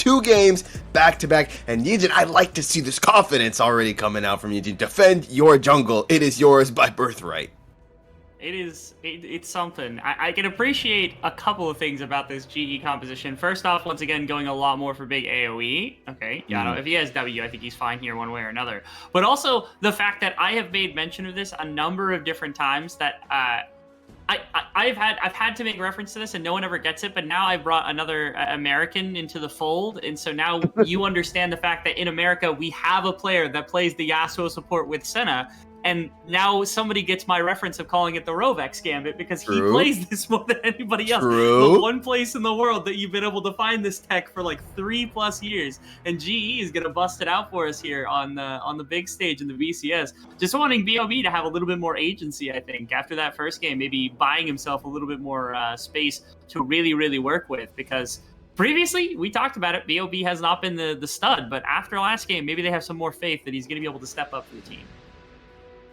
2 games back to back. And Yijin, I like to see this confidence already coming out from Yijin. Defend your jungle. It is yours by birthright. It's something. I can appreciate a couple of things about this GE composition. First off, once again, going a lot more for big AoE. Okay, Yano, if he has W, I think he's fine here one way or another. But also the fact that I have made mention of this a number of different times that I've had to make reference to this and no one ever gets it, but now I brought another American into the fold, and so now you understand the fact that in America we have a player that plays the Yasuo support with Senna. And now somebody gets my reference of calling it the Rovex Gambit because he plays this more than anybody else. The one place in the world that you've been able to find this tech for like 3+ years, and GE is gonna bust it out for us here on the big stage in the VCS. Just wanting BOB to have a little bit more agency, I think, after that first game, maybe buying himself a little bit more space to really work with, because previously, we talked about it, BOB has not been the stud, but after last game, maybe they have some more faith that he's gonna be able to step up for the team.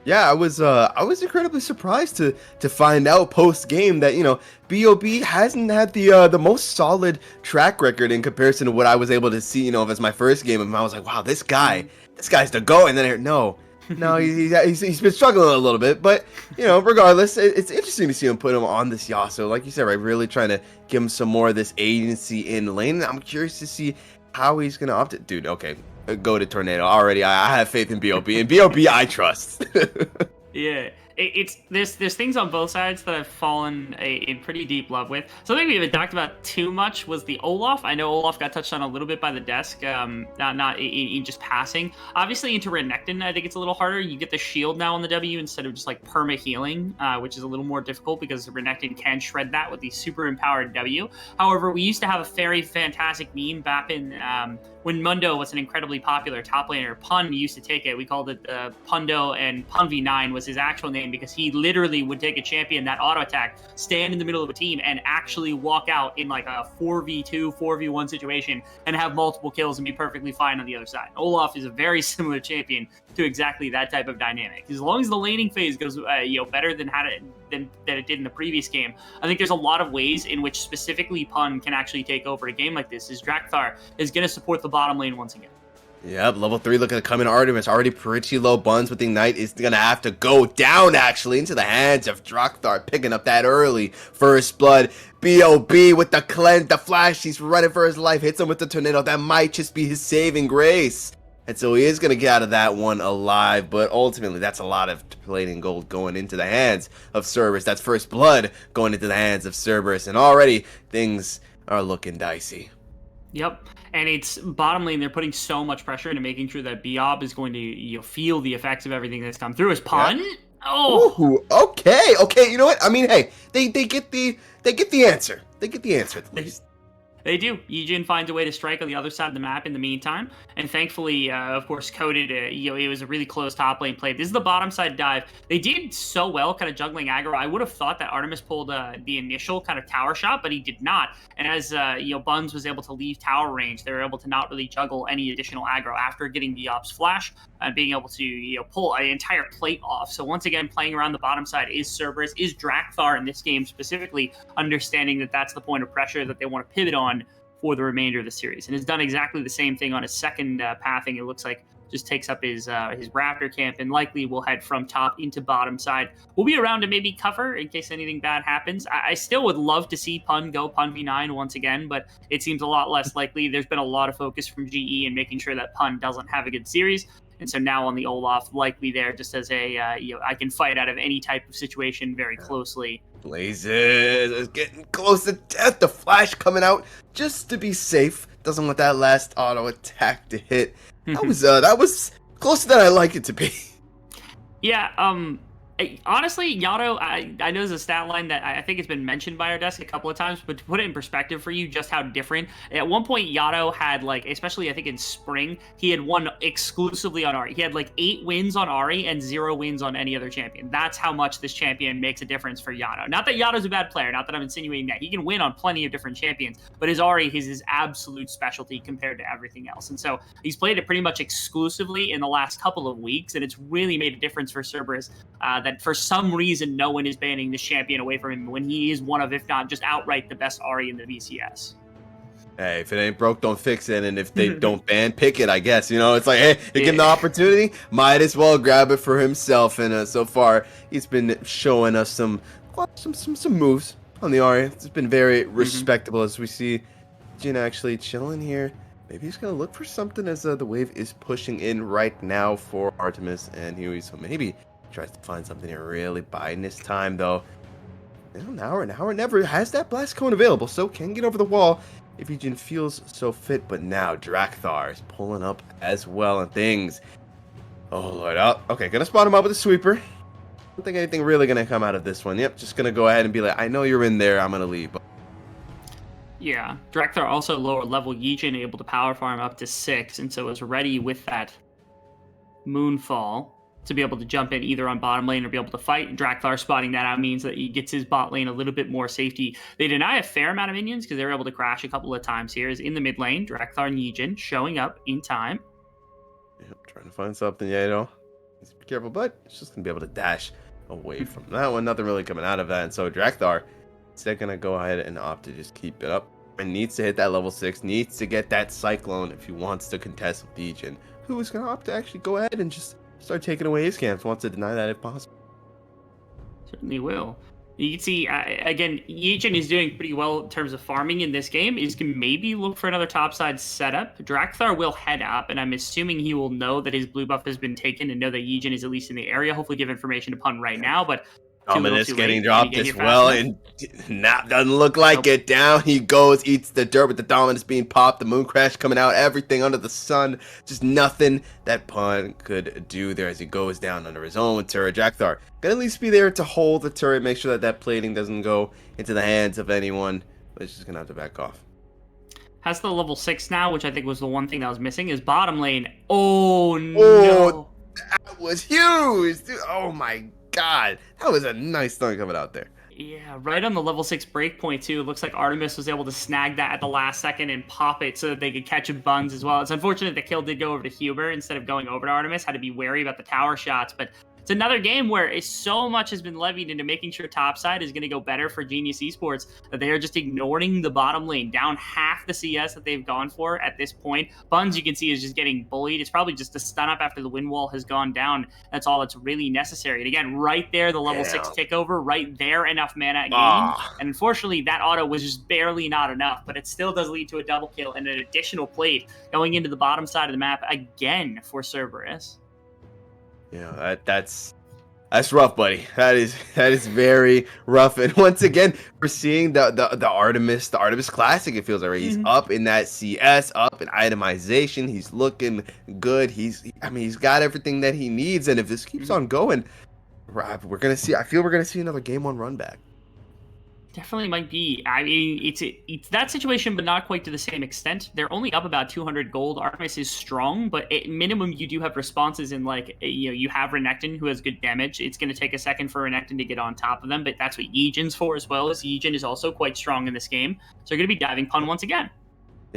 Yeah, I was incredibly surprised to find out post game that, you know, BOB hasn't had the most solid track record in comparison to what I was able to see, you know, as my first game. And I was like, wow, this guy's the go. And then he's been struggling a little bit, but you know, regardless, it's interesting to see him put him on this Yasuo, like you said, right? Really trying to give him some more of this agency in lane. And I'm curious to see how he's gonna opt it, dude. Okay. Go to Tornado already. I have faith in BOB, and BOB I trust. Yeah, there's things on both sides that I've fallen in pretty deep love with. Something we haven't talked about too much was the Olaf. I know Olaf got touched on a little bit by the desk, not in just passing. Obviously, into Renekton, I think it's a little harder. You get the shield now on the W instead of just like perma healing, which is a little more difficult because Renekton can shred that with the super empowered W. However, we used to have a very fantastic meme back in when Mundo was an incredibly popular top laner. Pun used to take it. We called it Pundo, and Punv9 was his actual name because he literally would take a champion that auto attack, stand in the middle of a team, and actually walk out in like a 4v2, 4v1 situation and have multiple kills and be perfectly fine on the other side. Olaf is a very similar champion to exactly that type of dynamic. As long as the laning phase goes better than it did in the previous game, I think there's a lot of ways in which specifically Pun can actually take over a game like this. As Drakthar is going to support the bottom lane once again. Yep, level 3 looking to come in Artemis. Already pretty low. Buns with the Ignite is going to have to go down, actually, into the hands of Drakthar, picking up that early first blood. B.O.B. with the cleanse, the flash. He's running for his life. Hits him with the Tornado. That might just be his saving grace. And so he is going to get out of that one alive. But ultimately, that's a lot of plate and gold going into the hands of Cerberus. That's first blood going into the hands of Cerberus. And already, things are looking dicey. Yep, and it's bottom lane. They're putting so much pressure into making sure that Biob is going to feel the effects of everything that's come through. His Pun. Yeah. Oh, ooh, okay. You know what? I mean, hey, they get the answer. They get the answer at least. They do. Yijin finds a way to strike on the other side of the map in the meantime. And thankfully, of course, Coded, it was a really close top lane play. This is the bottom side dive. They did so well kind of juggling aggro. I would have thought that Artemis pulled the initial kind of tower shot, but he did not. And as, Buns was able to leave tower range, they were able to not really juggle any additional aggro after getting the Ops flash and being able to, pull an entire plate off. So once again, playing around the bottom side is Cerberus, is Drakthar in this game specifically, understanding that that's the point of pressure that they want to pivot on for the remainder of the series, and has done exactly the same thing on his second pathing. It looks like just takes up his Raptor camp and likely will head from top into bottom side. We'll be around to maybe cover in case anything bad happens. I still would love to see Pun go Punv9 once again, but it seems a lot less likely. There's been a lot of focus from GE in making sure that Pun doesn't have a good series. And so now on the Olaf, likely there just as a, I can fight out of any type of situation very closely. Blazes is getting close to death. The flash coming out just to be safe. Doesn't want that last auto attack to hit. That was closer than I like it to be. Yeah, honestly, Yato, I know there's a stat line that I think it's been mentioned by our desk a couple of times, but to put it in perspective for you, just how different. At one point, Yato had, especially I think in spring, he had won exclusively on Ahri. He had 8 wins on Ahri and 0 wins on any other champion. That's how much this champion makes a difference for Yato. Not that Yato's a bad player, not that I'm insinuating that. He can win on plenty of different champions, but his Ahri is his absolute specialty compared to everything else. And so he's played it pretty much exclusively in the last couple of weeks, and it's really made a difference for Cerberus. That for some reason no one is banning this champion away from him when he is one of, if not just outright, the best Ahri in the VCS. Hey, if it ain't broke, don't fix it. And if they don't ban, pick it, I guess. You know, it's like, hey, they give him the opportunity, might as well grab it for himself. And so far, he's been showing us some moves on the Aria. It's been very respectable as we see Jin actually chilling here. Maybe he's gonna look for something as the wave is pushing in right now for Artemis and Huey. So maybe tries to find something here, really biding his time though. You know, now or never has that blast cone available, so can get over the wall if Eugen feels so fit. But now Drakthar is pulling up as well, and things. Oh lord! Oh, okay, gonna spot him up with a sweeper. Don't think anything really gonna come out of this one. Yep, just gonna go ahead and be like, I know you're in there. I'm gonna leave. Yeah, Drakthar also lower level. Yijin able to power farm up to 6, and so is ready with that Moonfall to be able to jump in either on bottom lane or be able to fight. Drakthar spotting that out means that he gets his bot lane a little bit more safety. They deny a fair amount of minions because they were able to crash a couple of times here. Is in the mid lane, Drakthar and Yijin showing up in time. Yep, trying to find something, yeah, you know. Just be careful, but it's just gonna be able to dash away from that one. Nothing really coming out of that, and so Drakthar instead gonna go ahead and opt to just keep it up. And needs to hit that level 6, needs to get that Cyclone if he wants to contest with Legion, who is going to opt to actually go ahead and just start taking away his camps, wants to deny that if possible. Certainly will. You can see, again, Yijin is doing pretty well in terms of farming in this game. He's going to maybe look for another topside setup. Drakthar will head up, and I'm assuming he will know that his blue buff has been taken and know that Yijin is at least in the area. Hopefully give information to Pun right now, but Dominus getting dropped as well, and doesn't look like it. Down he goes, eats the dirt with the Dominus being popped, the Moon Crash coming out, everything under the sun. Just nothing that Pun could do there as he goes down under his own turret. Drakthar gonna at least be there to hold the turret, make sure that that plating doesn't go into the hands of anyone, but he's just gonna have to back off. Has the level 6 now, which I think was the one thing that was missing, is bottom lane. Oh, no. That was huge, dude. Oh my God, that was a nice thing coming out there. Yeah, right on the level 6 breakpoint too. It looks like Artemis was able to snag that at the last second and pop it so that they could catch Buns as well. It's unfortunate the kill did go over to Huber instead of going over to Artemis. Had to be wary about the tower shots, but it's another game where so much has been levied into making sure topside is going to go better for Genius Esports that they are just ignoring the bottom lane, down half the CS that they've gone for at this point. Buns, you can see, is just getting bullied. It's probably just a stun up after the wind wall has gone down. That's all that's really necessary. And again, right there, the level 6 takeover, right there, enough mana at game. And unfortunately, that auto was just barely not enough, but it still does lead to a double kill and an additional plate going into the bottom side of the map again for Cerberus. Yeah, that's rough, buddy. That is very rough. And once again, we're seeing the Artemis Classic. It feels like he's up in that CS, up in itemization. He's looking good. He's got everything that he needs. And if this keeps on going, we're gonna see. I feel we're gonna see another game 1 run back. Definitely might be. I mean, it's that situation, but not quite to the same extent. They're only up about 200 gold. Artemis is strong, but at minimum, you do have responses in, like, you have Renekton, who has good damage. It's going to take a second for Renekton to get on top of them, but that's what Yijin's for as well, as Yijin is also quite strong in this game. So they're going to be diving Pun once again.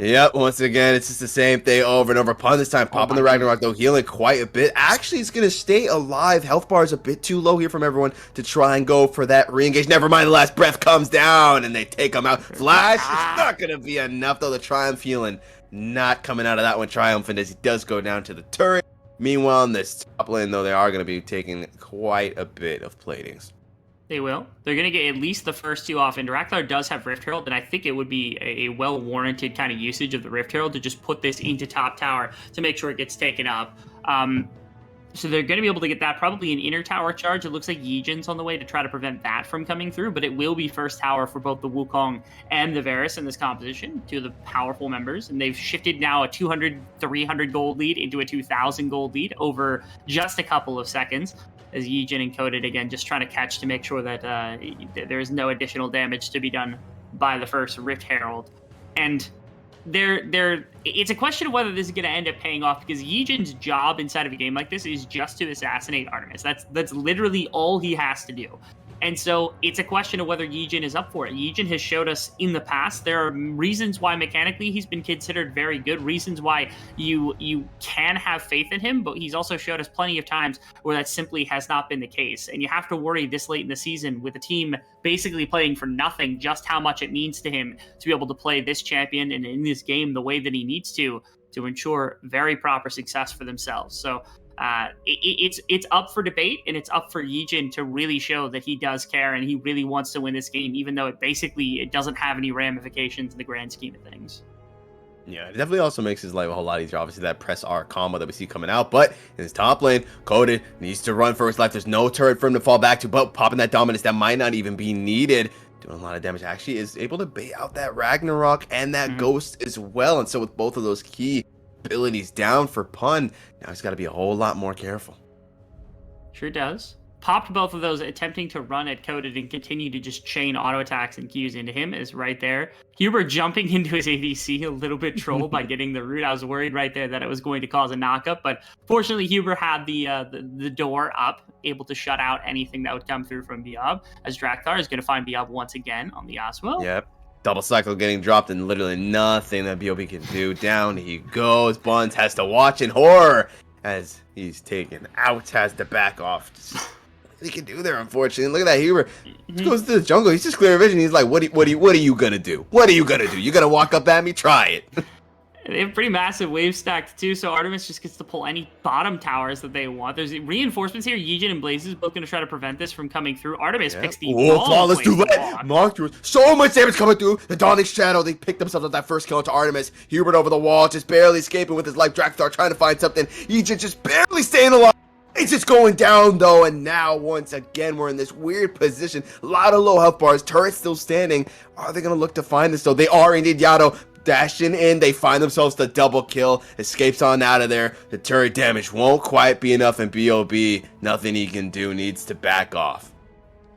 Yep, once again, it's just the same thing over and over. Pun this time popping the Ragnarok, though, healing quite a bit. Actually, it's going to stay alive. Health bar is a bit too low here from everyone to try and go for that re-engage. Never mind, the last breath comes down, and they take him out. Flash is not going to be enough, though. The Triumph healing not coming out of that one triumphant as he does go down to the turret. Meanwhile, in this top lane, though, they are going to be taking quite a bit of platings. They will. They're going to get at least the first 2 off, and Drakthar does have Rift Herald, and I think it would be a well-warranted kind of usage of the Rift Herald to just put this into top tower to make sure it gets taken up. So they're going to be able to get that, probably an inner tower charge. It looks like Yijin's on the way to try to prevent that from coming through, but it will be first tower for both the Wukong and the Varus in this composition, 2 of the powerful members, and they've shifted now a 200, 300 gold lead into a 2,000 gold lead over just a couple of seconds, as Yijin encoded again, just trying to catch to make sure that there is no additional damage to be done by the first Rift Herald. And it's a question of whether this is going to end up paying off, because Yijin's job inside of a game like this is just to assassinate Artemis. That's literally all he has to do. And so it's a question of whether Yijin is up for it. Yijin has showed us in the past there are reasons why mechanically he's been considered very good, reasons why you can have faith in him, but he's also showed us plenty of times where that simply has not been the case. And you have to worry this late in the season with a team basically playing for nothing just how much it means to him to be able to play this champion and in this game the way that he needs to ensure very proper success for themselves. So it's up for debate, and it's up for Yijin to really show that he does care and he really wants to win this game, even though it doesn't have any ramifications in the grand scheme of things. Yeah, it definitely also makes his life a whole lot easier. Obviously, that press R combo that we see coming out, but in his top lane, Coded needs to run for his life. There's no turret for him to fall back to, but popping that dominance that might not even be needed. Doing a lot of damage. Actually is able to bait out that Ragnarok and that Ghost as well. And so with both of those key abilities down for Pun, now he's got to be a whole lot more careful. Sure does. Popped both of those, attempting to run at Coded and continue to just chain auto attacks and Qs into him is right there. Huber jumping into his ADC, a little bit trolled by getting the root. I was worried right there that it was going to cause a knockup, but fortunately Huber had the door up, able to shut out anything that would come through from Biob, as Drakthar is going to find Biob once again on the Oswell. Yep. Double cycle getting dropped and literally nothing that BOB can do. Down he goes. Buns has to watch in horror as he's taken out, has to back off. Just he can do there, unfortunately. Look at that, Huber. He goes to the jungle. He's just clearing vision. He's like, what are you gonna do? What are you gonna do? You gonna walk up at me? Try it. They have pretty massive wave stacked too, so Artemis just gets to pull any bottom towers that they want. There's reinforcements here. Yijin and Blazes both going to try to prevent this from coming through. Artemis picks the flawless duet. Mark through. So much damage coming through. The Dawning Shadow. They picked themselves up that first kill into Artemis. Hubert over the wall, just barely escaping with his life. Drakthar trying to find something. Yijin just barely staying alive. It's just going down though, and now once again we're in this weird position. A lot of low health bars. Turret still standing. Are they going to look to find this though? They are indeed. Yato dashing in, they find themselves the double kill, escapes on out of there. The turret damage won't quite be enough, and BOB, nothing he can do, needs to back off.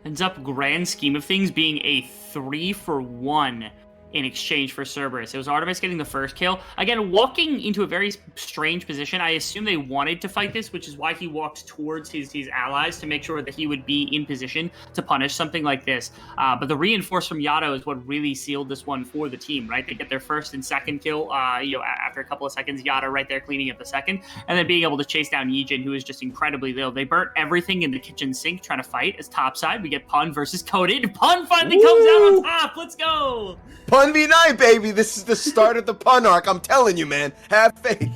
Ends up, grand scheme of things, being a 3-for-1 in exchange for Cerberus. It was Artemis getting the first kill. Again, walking into a very strange position. I assume they wanted to fight this, which is why he walked towards his allies to make sure that he would be in position to punish something like this. But the reinforce from Yato is what really sealed this one for the team, right? They get their first and second kill, after a couple of seconds. Yato right there cleaning up the second, and then being able to chase down Yijin, who is just incredibly low. They burnt everything in the kitchen sink trying to fight. As topside, we get Pun versus Coded. Pun finally comes out on top. Let's go! Pun v9, baby. This is the start of the Pun arc. I'm telling you, man. Have faith.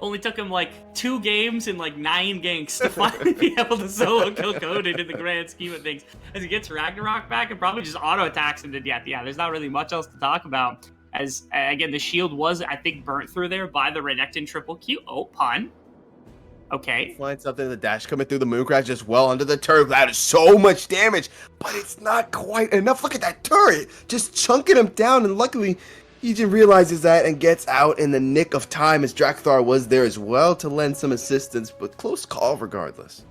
Only took him like 2 games and like 9 ganks to finally be able to solo kill Coded in the grand scheme of things. As he gets Ragnarok back and probably just auto attacks him to death. Yeah, there's not really much else to talk about. As again, the shield was, I think, burnt through there by the Renekton triple Q. Oh, Pun. Okay. Find something, the dash coming through the Mooncraft just well under the turret. That is so much damage, but it's not quite enough. Look at that turret, just chunking him down, and luckily Yijin realizes that and gets out in the nick of time, as Drakthar was there as well to lend some assistance, but close call regardless.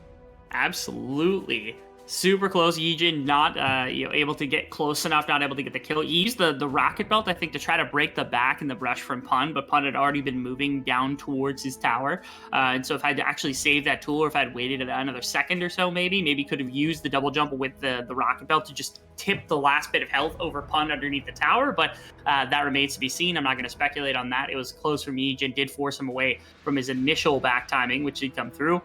Absolutely. Super close. Yijin not able to get close enough, not able to get the kill. He used the rocket belt, I think, to try to break the back and the brush from Pun, but Pun had already been moving down towards his tower. And so if I had actually saved that tool, or if I had waited another second or so, maybe could have used the double jump with the rocket belt to just tip the last bit of health over Pun underneath the tower. But that remains to be seen. I'm not going to speculate on that. It was close for me. Yijin did force him away from his initial back timing, which did come through.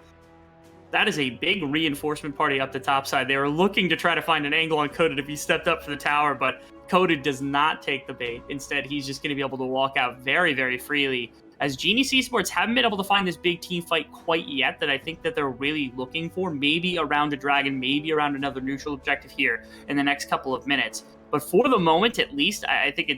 That is a big reinforcement party up the top side. They were looking to try to find an angle on Coded if he stepped up for the tower, but Coded does not take the bait. Instead, he's just going to be able to walk out very, very freely. As Genius Esports haven't been able to find this big team fight quite yet that I think that they're really looking for, maybe around a dragon, maybe around another neutral objective here in the next couple of minutes. But for the moment, at least, I think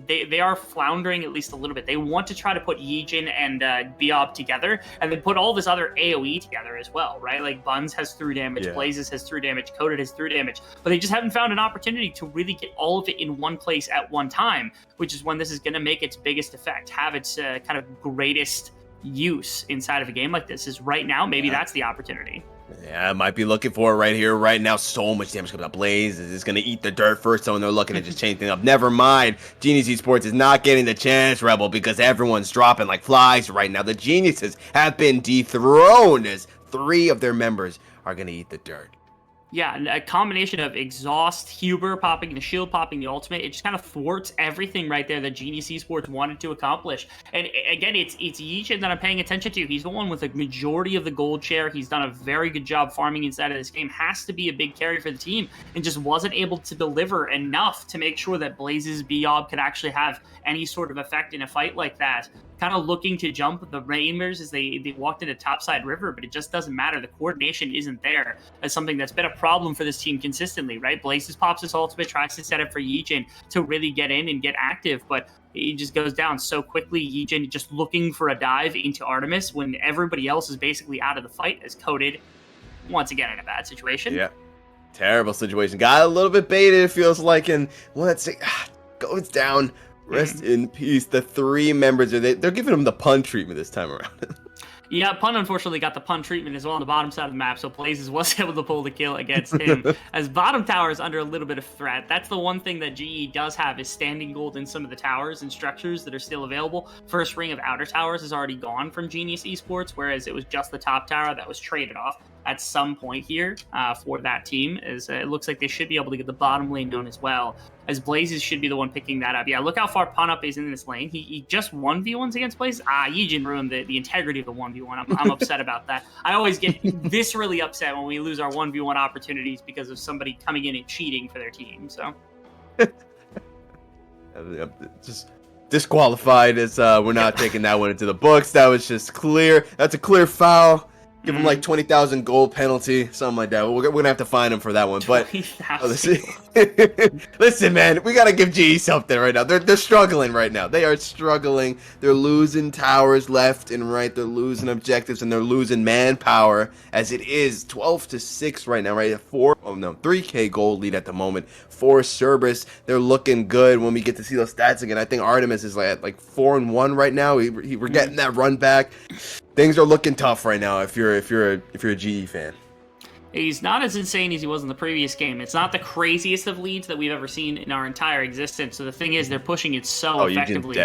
they are floundering at least a little bit. They want to try to put Yijin and Biob together, and then put all this other AoE together as well, right? Like Buns has through damage, Blazes has through damage, Coded has through damage, but they just haven't found an opportunity to really get all of it in one place at one time, which is when this is going to make its biggest effect, have its kind of greatest use inside of a game like this. Is right now, maybe that's the opportunity. Yeah, I might be looking for it right here, right now. So much damage coming up. Blaze is going to eat the dirt first, so when they're looking to just change things up. Never mind. Genius Esports is not getting the chance, Rebel, because everyone's dropping like flies right now. The Geniuses have been dethroned as 3 of their members are going to eat the dirt. Yeah, a combination of exhaust, Huber popping the shield, popping the ultimate. It just kind of thwarts everything right there that Genius Esports wanted to accomplish. And again, it's Yichin that I'm paying attention to. He's the one with a majority of the gold share. He's done a very good job farming inside of this game. Has to be a big carry for the team, and just wasn't able to deliver enough to make sure that Blaze's Biob could actually have any sort of effect in a fight like that. Kind of looking to jump the Rainers as they walked into topside river, but it just doesn't matter. The coordination isn't there as something that's been a problem for this team consistently, right? Blazes pops his ultimate, tries to set up for Yijin to really get in and get active, but it just goes down so quickly. Yijin just looking for a dive into Artemis when everybody else is basically out of the fight, as Coded once again in a bad situation. Yeah, terrible situation. Got a little bit baited, it feels like, and let's see, goes down. Rest in peace. The 3 members, they're giving him the pun treatment this time around. Yeah, Pun unfortunately got the pun treatment as well on the bottom side of the map, so Blazes was able to pull the kill against him. As bottom tower is under a little bit of threat. That's the one thing that GE does have is standing gold in some of the towers and structures that are still available. First ring of outer towers is already gone from Genius Esports, whereas it was just the top tower that was traded off at some point here for that team. As it looks like they should be able to get the bottom lane known as well, as Blazes should be the one picking that up. Yeah, look how far Panup is in this lane. He just 1v1s against Blaze. Yijin ruined the integrity of the 1v1. I'm upset about that. I always get this really upset when we lose our 1v1 opportunities because of somebody coming in and cheating for their team. So just disqualified, as we're not taking that one into the books. That was just clear. That's a clear foul. Give him like 20,000 gold penalty, something like that. We're gonna have to fine him for that one. But listen, man, we gotta give GE something right now. They're struggling right now. They are struggling. They're losing towers left and right. They're losing objectives and they're losing manpower. As it is 12-6 right now, right? 3K gold lead at the moment for Cerberus. They're looking good when we get to see those stats again. I think Artemis is like 4-1 right now. We're getting that run back. Things are looking tough right now if you're a GE fan. He's not as insane as he was in the previous game. It's not the craziest of leads that we've ever seen in our entire existence. So the thing is, they're pushing it so effectively.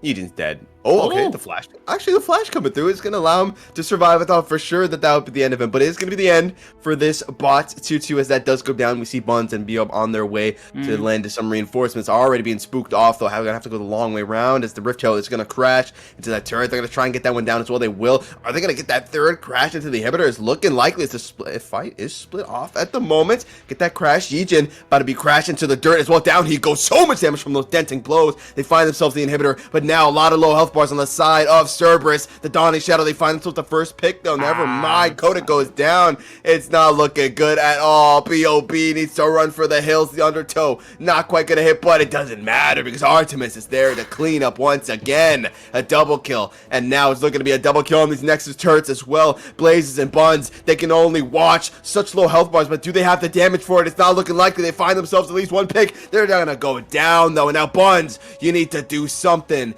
Eugen's dead. Oh, okay, the flash. Actually, the flash coming through is going to allow him to survive. I thought for sure that would be the end of him, but it is going to be the end for this bot 2-2 as that does go down. We see Buns and Biob on their way to land some reinforcements. Already being spooked off, though. Going to have to go the long way around as the Rift Tail is going to crash into that turret. They're going to try and get that one down as well. They will. Are they going to get that third crash into the inhibitor? It's looking likely. It's a fight is split off at the moment. Get that crash. Yijin about to be crashed into the dirt as well. Down he goes. So much damage from those denting blows. They find themselves the inhibitor, but now a lot of low health bars on the side of Cerberus. The Dawning Shadow, they find themselves the first pick, though. Never mind. Coda goes down. It's not looking good at all. BOB needs to run for the hills. The undertow not quite gonna hit, but it doesn't matter because Artemis is there to clean up once again. A double kill, and now it's looking to be a double kill on these Nexus turrets as well. Blazes and Buns, they can only watch. Such low health bars, but do they have the damage for it? It's not looking likely. They find themselves at least one pick. They're gonna go down, though. And now Buns, you need to do something.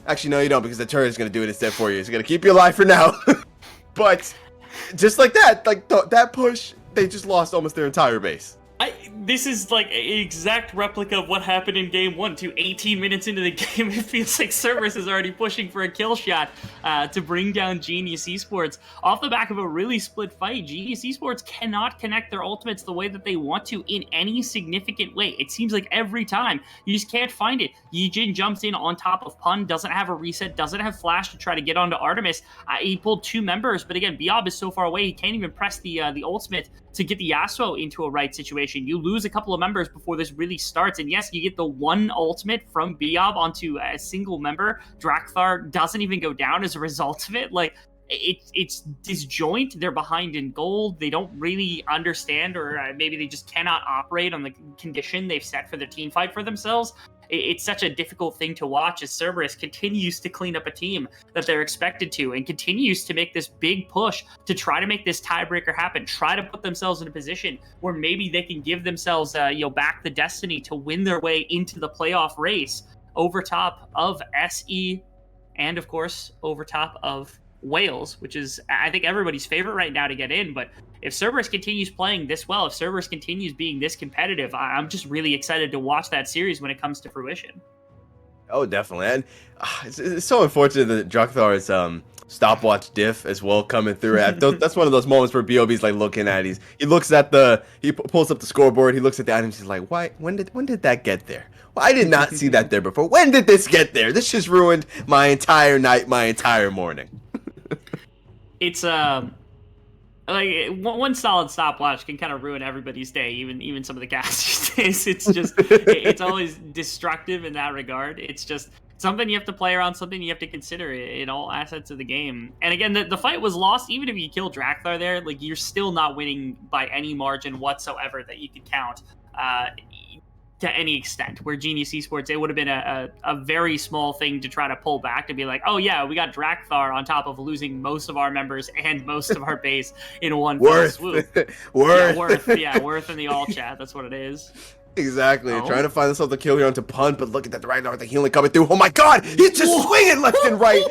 Actually, no, you don't, because the turret is going to do it instead for you. It's going to keep you alive for now. But just like that, that push, they just lost almost their entire base. This is like an exact replica of what happened in game 1. 18 minutes into the game, it feels like Cerberus is already pushing for a kill shot to bring down Genius Esports. Off the back of a really split fight, Genius Esports cannot connect their ultimates the way that they want to in any significant way. It seems like every time, you just can't find it. Yijin jumps in on top of Pun, doesn't have a reset, doesn't have flash to try to get onto Artemis. He pulled 2 members, but again, Biob is so far away, he can't even press the ultimate to get the Yasuo into a right situation. You lose a couple of members before this really starts, and yes, you get the one ultimate from Biob onto a single member. Drakthar doesn't even go down as a result of it. Like, it's disjoint. They're behind in gold. They don't really understand, or maybe they just cannot operate on the condition they've set for the team fight for themselves. It's such a difficult thing to watch as Cerberus continues to clean up a team that they're expected to, and continues to make this big push to try to make this tiebreaker happen, try to put themselves in a position where maybe they can give themselves back the destiny to win their way into the playoff race over top of SE, and of course over top of Wales, which is, I think, everybody's favorite right now to get in. But if Cerberus continues playing this well, if Cerberus continues being this competitive, I'm just really excited to watch that series when it comes to fruition. Oh, definitely. And it's so unfortunate that Drakthar's stopwatch diff as well coming through. That's one of those moments where BOB's like looking at he looks at pulls up the scoreboard, he looks at the items, he's like, why, when did that get there? Well, I did not see that there before. When did this get there? This just ruined my entire night, my entire morning. It's like one solid stopwatch can kind of ruin everybody's day, even some of the casters' days. It's just it's always destructive in that regard. It's just something you have to play around, something you have to consider in all assets of the game. And again, the fight was lost. Even if you kill Drakthar there, like, you're still not winning by any margin whatsoever that you could count. To any extent, where Genius Esports, it would have been a very small thing to try to pull back to be like, oh yeah, we got Drakthar on top of losing most of our members and most of our base in one fell swoop. Worth. Yeah, Worth in the all chat. That's what it is. Exactly. Trying to find themselves to kill here onto punt, but look at that right now, the healing coming through. Oh my god! He's just swinging left and right,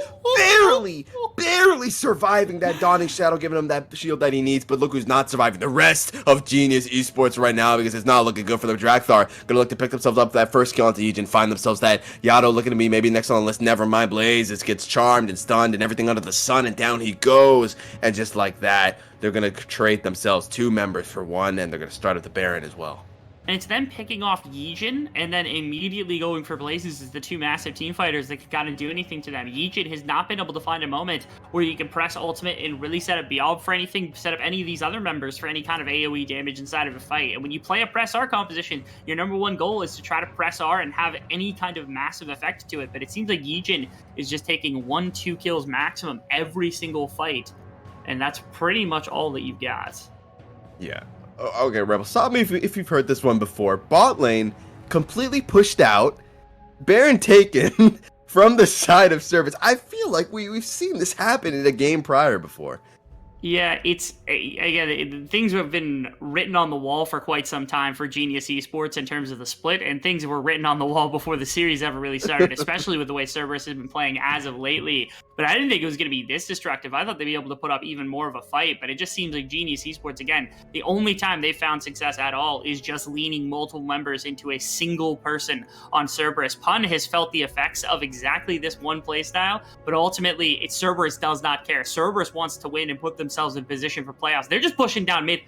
barely surviving that Dawning Shadow, giving him that shield that he needs. But look who's not surviving. The rest of Genius Esports right now, because it's not looking good for the Drakthar. Gonna look to pick themselves up that first kill onto Ejin, find themselves that Yato looking to be maybe next on the list. Never mind, Blazes gets charmed and stunned and everything under the sun, and down he goes. And just like that, they're gonna trade themselves 2 members for 1, and they're gonna start at the Baron as well. And it's them picking off Yijin and then immediately going for Blazes as the 2 massive team fighters that can kind of do anything to them. Yijin has not been able to find a moment where you can press ultimate and really set up Biob for anything, set up any of these other members for any kind of AoE damage inside of a fight. And when you play a press R composition, your #1 goal is to try to press R and have any kind of massive effect to it. But it seems like Yijin is just taking 1-2 kills maximum every single fight. And that's pretty much all that you've got. Yeah. Okay, Rebel, stop me if you've heard this one before. Bot lane completely pushed out, Baron taken from the side of Cerberus. I feel like we've seen this happen in a game prior before. Yeah, it's, again, things have been written on the wall for quite some time for Genius Esports in terms of the split, and things were written on the wall before the series ever really started, especially with the way Cerberus has been playing as of lately. But I didn't think it was going to be this destructive. I thought they'd be able to put up even more of a fight, but it just seems like Genius Esports, again, the only time they've found success at all is just leaning multiple members into a single person on Cerberus. Pun has felt the effects of exactly this one playstyle, but ultimately, Cerberus does not care. Cerberus wants to win and put themselves in position for playoffs. They're just pushing down mid.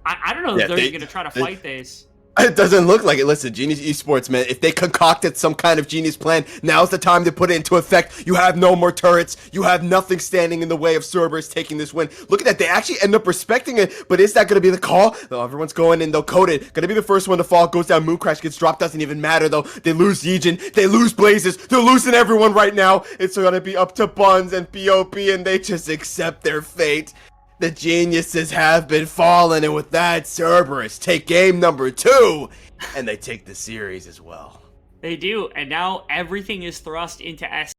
I don't know if they're going to try to fight this. It doesn't look like it. Listen, Genius Esports, man, if they concocted some kind of genius plan, now's the time to put it into effect. You have no more turrets. You have nothing standing in the way of Cerberus taking this win. Look at that. They actually end up respecting it, but is that going to be the call? No, everyone's going in. They'll code it. Going to be the first one to fall. Goes down. Moon Crash gets dropped. Doesn't even matter, though. They lose Yijin. They lose Blazes. They're losing everyone right now. It's going to be up to Buns and BOP, and they just accept their fate. The geniuses have been fallen, and with that, Cerberus take game #2, and they take the series as well. They do, and now everything is thrust into S.